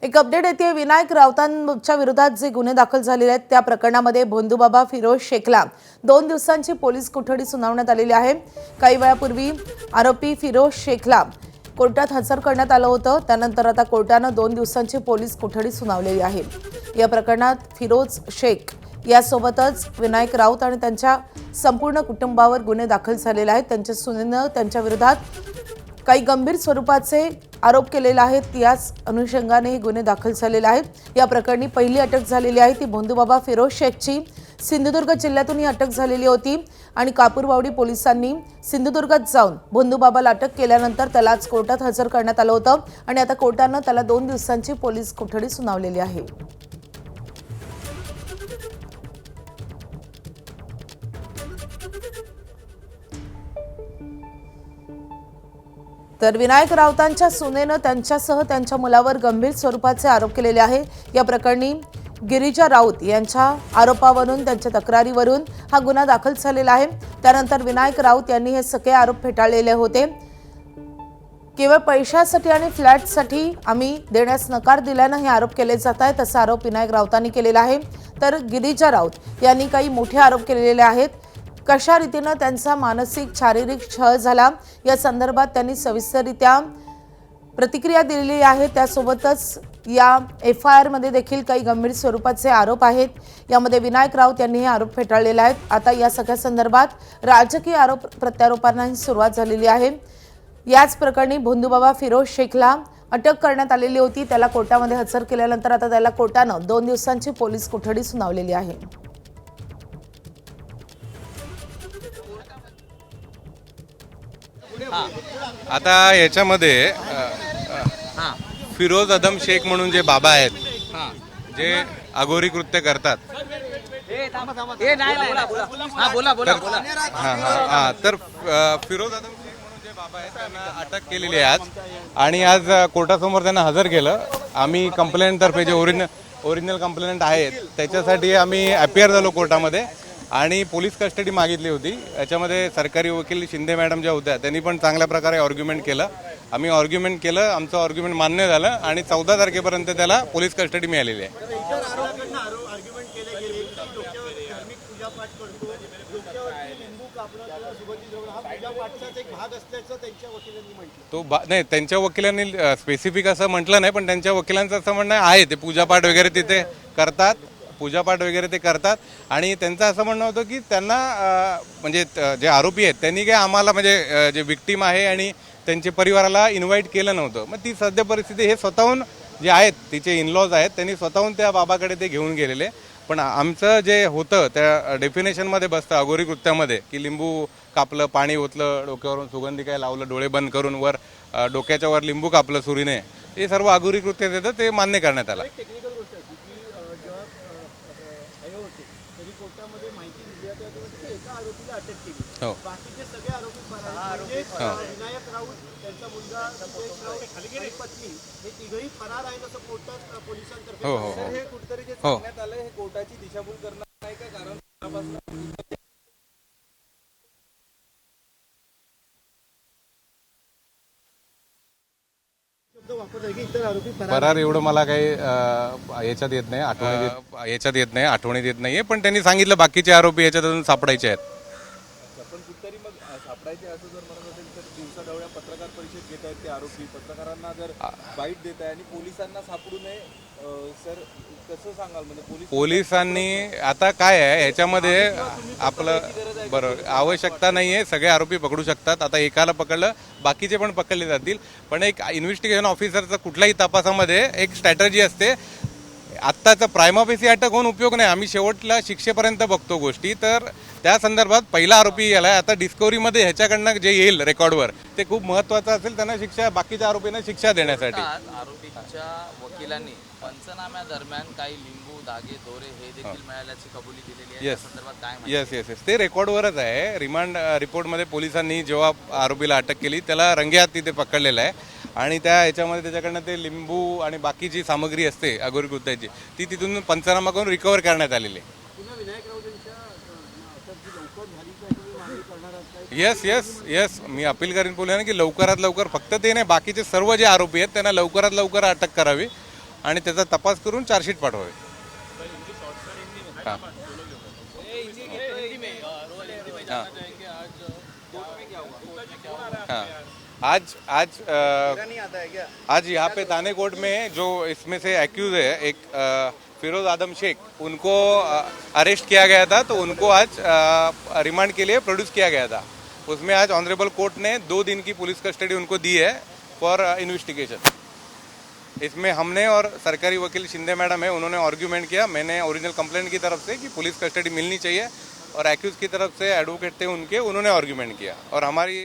एक अपडेट येते विनायक राऊतांच्या विरोधात जे गुन्हे दाखल झालेले आहेत त्या प्रकरणामध्ये भोंदूबाबा फिरोज शेखला 2 दिवसांची पोलीस कोठडी सुनावण्यात आलेली आहे। काही वेळापूर्वी आरोपी फिरोज शेखला कोर्टात हजर करण्यात आलं होतं। त्यानंतर आता कोर्टाने 2 दिवसांची पोलीस कोठडी सुनावलेली आहे। या प्रकरणात फिरोज शेख यासोबतच विनायक राऊत आणि त्यांच्या संपूर्ण कुटुंबावर गुन्हे दाखल झालेले आहेत। त्यांच्या सुनेनं त्यांच्या विरोधात काही गंभीर स्वरूपाचे आरोप केलेले आहेत। याच अनुषंगाने हे गुन्हे दाखल झालेले आहेत। या प्रकरणी पहिली अटक झालेली आहे ती भोंदूबाबा फिरोज शेखची सिंधुदुर्ग जिल्ह्यातून ही अटक झालेली होती आणि कापूरवाडी पोलिसांनी सिंधुदुर्गात जाऊन भोंदूबाबाला अटक केल्यानंतर त्याला आज कोर्टात हजर करण्यात आलं होतं आणि आता कोर्टाने त्याला 2 दिवसांची पोलीस कोठडी सुनावलेली आहे। तर विनायक राऊतांच्या सुनेनं त्यांच्यासह त्यांच्या मुलावर गंभीर स्वरूपाचे आरोप केलेले आहे। या प्रकरणी गिरिजा राऊत यांच्या आरोपावरून त्यांच्या तक्रारीवरून हा गुन्हा दाखल झालेला आहे। त्यानंतर विनायक राऊत यांनी हे सगळे आरोप फेटाळलेले होते। केवळ पैशासाठी आणि फ्लॅटसाठी आम्ही देण्यास नकार दिल्यानं हे आरोप केले जात आहेत असा आरोप विनायक राऊतांनी केलेला आहे। तर गिरिजा राऊत यांनी काही मोठे आरोप केलेले आहेत। कशा रीतीने त्यांचा मानसिक शारीरिक छळ झाला या संदर्भात त्यांनी सविस्तररित्या प्रतिक्रिया दिलेली आहे। त्यासोबतच या FIR मध्ये देखील काही गंभीर स्वरूपाचे आरोप आहेत। यामध्ये विनायक राऊत यांनी हे आरोप फेटाळलेले आहेत। आता या सगळ्या संदर्भात राजकीय आरोप प्रत्यारोपांनाही सुरुवात झालेली आहे। याच प्रकरणी भोंदूबाबा फिरोज शेखला अटक करण्यात आलेली होती। त्याला कोर्टामध्ये हजर केल्यानंतर आता त्याला कोर्टाने 2 दिवसांची पोलीस कोठडी सुनावलेली आहे। आता याच्यामध्ये फिरोज अदम शेख म्हणून जे बाबा आहेत जे अघोरी कृत्य करतात तर फिरोज अदम शेख म्हणून जे बाबा आहेत त्यांना अटक केलेली आहे आज आणि आज कोर्टासमोर त्यांना हजर केलं। आम्ही कंप्लेंट तर्फे जे ओरिजिनल कंप्लेंट आहेत त्याच्यासाठी आम्ही अपीयर झालो कोर्टामध्ये आणि पोलीस कस्टडी मागितली होती। याच्यामध्ये सरकारी वकील शिंदे मॅडम ज्या होत्या त्यांनी पण चांगल्या प्रकारे आर्ग्युमेंट केलं। आम्ही आर्ग्युमेंट केलं, आमचं आर्ग्युमेंट मान्य झालं आणि 14 तारखेपर्यंत त्याला पोलीस कस्टडी मिळालेली आहे। तो नाही, त्यांच्या वकिलांनी स्पेसिफिक असं म्हटलं नाही, पण त्यांच्या वकिलांचं असं म्हणणं आहे ते पूजापाठ वगैरे तिथे करतात, पूजापाठ वगैरे ते करतात आणि त्यांचं असं म्हणणं होतं की त्यांना म्हणजे जे आरोपी आहेत त्यांनी काय आम्हाला म्हणजे जे विक्टीम आहे आणि त्यांच्या परिवाराला इन्व्हाइट केलं नव्हतं। मग ती सध्या परिस्थिती हे स्वतःहून जे आहेत तिचे इनलॉज आहेत त्यांनी स्वतःहून त्या बाबाकडे ते घेऊन गेलेले। पण आमचं जे होतं त्या डेफिनेशनमध्ये बसतं अघोरी कृत्यामध्ये की लिंबू कापलं, पाणी ओतलं, डोक्यावरून सुगंधी काय लावलं, डोळे बंद करून वर डोक्याच्या वर लिंबू कापलं सुरीने, हे सर्व अघोरी कृत्य येतं ते मान्य करण्यात आलं। हो बाकीचे सगळे आरोपी फरार विनायक राऊत त्यांचा मुलगा आणि पत्नी हे तिघही फरार आहेत असं कोर्टात पोलिसांतर्फे हे कुठेतरी जे सांगण्यात आलंय हे कोर्टाची दिशाभूल करणार नाही का? कारण फरार एवढं मला काही याच्यात येत नाही, आठवणीत येत नाहीये, पण त्यांनी सांगितलं बाकीचे आरोपी याच्यातून सापडायचे आहेत। पण कुठतरी मग सापडायचे असं जर म्हणत असेल तर दिवसाढवळ्या पत्रकार परिषद घेत आहेत ते आरोपी, पत्रकारांना जर बाईट देत आहे आणि पोलिसांना सापडू नये सर कसं सांगाल? म्हणजे पोलिसांनी आता काय आहे ह्याच्यामध्ये आपलं बरोबर आवश्यकता नाही आहे, सगळे आरोपी पकडू शकतात। आता एकाला पकडलं बाकीचे पण पकडले जातील, पण एक इन्व्हेस्टिगेशन ऑफिसरचा कुठल्याही तपासामध्ये एक स्ट्रॅटर्जी असते। आत्ताचा प्रायमाफेसी अटक होऊन उपयोग नाही, आम्ही शेवटला शिक्षेपर्यंत बघतो गोष्टी। तर त्या संदर्भात पहिला आरोपी याला आता डिस्कव्हरीमध्ये ह्याच्याकडनं जे येईल रेकॉर्डवर ते खूप महत्त्वाचं असेल, त्यांना शिक्षा बाकीच्या आरोपींना शिक्षा देण्यासाठी। आरोपीच्या वकिलांनी पंचनाम्यादरम्यान काही लिंबू, दागे, दोरे हे देखील मिळाल्याची कबुली दिलेली आहे। या संदर्भात काय माहिती? येस ते रेकॉर्डवरच आहे। रिमांड रिपोर्टमध्ये पोलिसांनी जेव्हा आरोपीला अटक केली त्याला रंगेहात तिथे पकडलेलं आहे आणि त्या ह्याच्यामध्ये त्याच्याकडनं ते लिंबू आणि बाकीची सामग्री असते अघोरी कृत्याची ती तिथून पंचनामा करून रिकवर करण्यात आलेली आहे। येस मी अपील करीन पोलिसांना की लवकरात लवकर, फक्त ते नाही बाकीचे सर्व जे आरोपी आहेत त्यांना लवकरात लवकर अटक करावी आणि त्याचा तपास करून चार्जशीट पाठवावे. हां हाँ हाँ आज यहाँ पे थाने कोर्ट में जो इसमें से एक्यूज है एक फिरोज आदम शेख, उनको अरेस्ट किया गया था, तो उनको आज रिमांड के लिए प्रोड्यूस किया गया था. उसमें आज ऑनरेबल कोर्ट ने 2 दिन की पुलिस कस्टडी उनको दी है फॉर इन्वेस्टिगेशन. इसमें हमने और सरकारी वकील शिंदे मैडम है, उन्होंने आर्ग्यूमेंट किया. मैंने ओरिजिनल कंप्लेंट की तरफ से कि पुलिस कस्टडी मिलनी चाहिए, और एक्यूज की तरफ से एडवोकेट थे उनके, उन्होंने आर्ग्यूमेंट किया. और हमारी